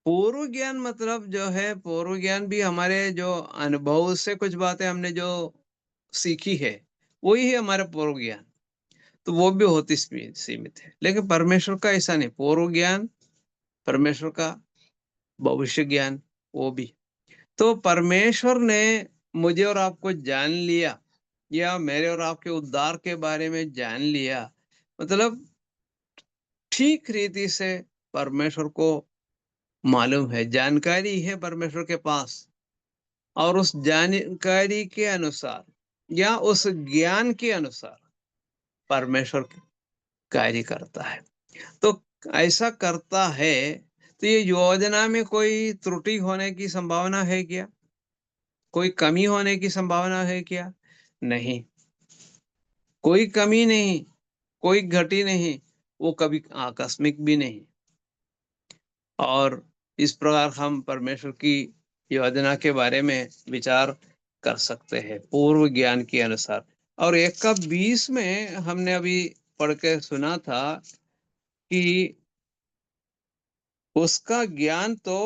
पूर्व ज्ञान मतलब जो है, पूर्व ज्ञान भी हमारे जो अनुभव से कुछ बातें हमने जो सीखी है, वही है हमारा पूर्व ज्ञान। तो वो भी बहुत ही सीमित है। लेकिन परमेश्वर का ऐसा नहीं, पूर्व ज्ञान परमेश्वर का, भविष्य ज्ञान वो भी। तो परमेश्वर ने मुझे और आपको जान लिया, या मेरे और आपके उद्धार के बारे में जान लिया, मतलब ठीक रीति से परमेश्वर को मालूम है, जानकारी है परमेश्वर के पास। और उस जानकारी के अनुसार या उस ज्ञान के अनुसार परमेश्वर कार्य करता है। तो ऐसा करता है, तो ये योजना में कोई त्रुटि होने की संभावना है क्या? कोई कमी होने की संभावना है क्या? नहीं, कोई कमी नहीं, कोई घटी नहीं, वो कभी आकस्मिक भी नहीं। और इस प्रकार हम परमेश्वर की योजना के बारे में विचार कर सकते हैं पूर्व ज्ञान के अनुसार। और 1:20 में हमने अभी पढ़ के सुना था कि उसका ज्ञान तो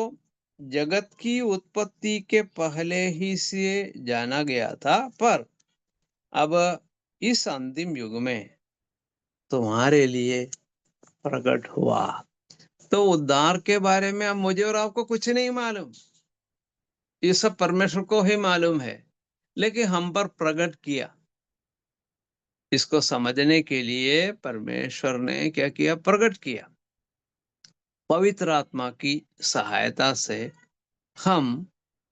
जगत की उत्पत्ति के पहले ही से जाना गया था, पर अब इस अंतिम युग में तुम्हारे लिए प्रकट हुआ। तो उद्धार के बारे में अब मुझे और आपको कुछ नहीं मालूम, ये सब परमेश्वर को ही मालूम है, लेकिन हम पर प्रकट किया। इसको समझने के लिए परमेश्वर ने क्या किया? प्रकट किया। पवित्र आत्मा की सहायता से हम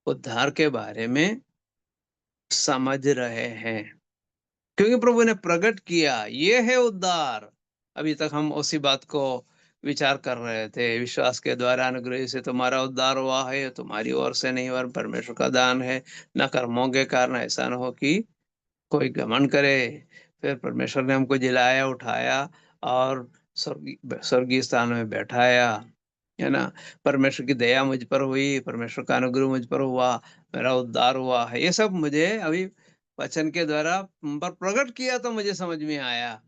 उद्धार के बारे में समझ रहे हैं, क्योंकि प्रभु ने प्रकट किया, ये है उद्धार। अभी तक हम उसी बात को विचार कर रहे थे। विश्वास के द्वारा अनुग्रह से तुम्हारा उद्धार हुआ है, तुम्हारी ओर से नहीं और परमेश्वर का दान है, न कर्मों के कारण, ऐसा न हो कि कोई घमंड करे। फिर परमेश्वर ने हमको जिलाया, उठाया और स्वर्गीय स्थान में बैठाया, है ना? परमेश्वर की दया मुझ पर हुई, परमेश्वर का अनुग्रह मुझ पर हुआ, मेरा उद्धार हुआ है। ये सब मुझे अभी वचन के द्वारा पर प्रकट किया तो मुझे समझ में आया।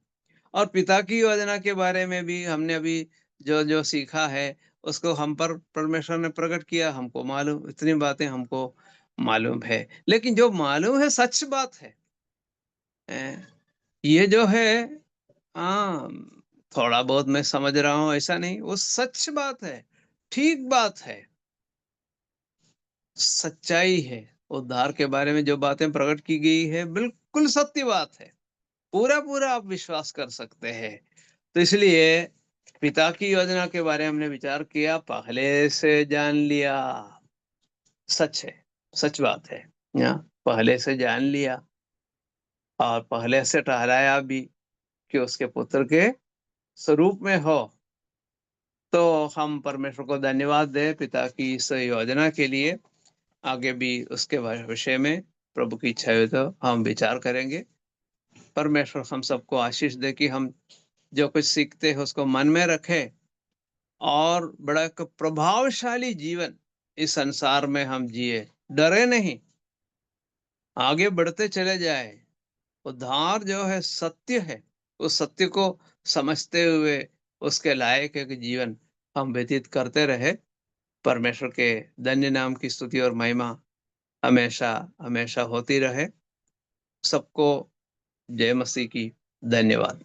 और पिता की योजना के बारे में भी हमने अभी जो जो सीखा है उसको हम पर परमेश्वर ने प्रकट किया, हमको मालूम, इतनी बातें हमको मालूम है। लेकिन जो मालूम है सच बात है। ये जो है, हाँ, थोड़ा बहुत मैं समझ रहा हूँ ऐसा नहीं, वो सच बात है, ठीक बात है, सच्चाई है। उद्धार के बारे में जो बातें प्रकट की गई है बिल्कुल सत्य बात है, पूरा पूरा आप विश्वास कर सकते हैं। तो इसलिए पिता की योजना के बारे में हमने विचार किया, पहले से जान लिया, सच है, सच बात है। या पहले से जान लिया और पहले से ठहराया भी कि उसके पुत्र के स्वरूप में हो। तो हम परमेश्वर को धन्यवाद दें पिता की इस योजना के लिए। आगे भी उसके विषय में प्रभु की इच्छा हो तो हम विचार करेंगे। परमेश्वर हम सबको आशीष दे कि हम जो कुछ सीखते हैं उसको मन में रखें और बड़ा एक प्रभावशाली जीवन इस संसार में हम जिए, डरे नहीं, आगे बढ़ते चले जाए, उद्धार जो है सत्य है, उस सत्य को समझते हुए उसके लायक एक जीवन हम व्यतीत करते रहे। परमेश्वर के धन्य नाम की स्तुति और महिमा हमेशा हमेशा होती रहे। सबको जय मसीह की। धन्यवाद।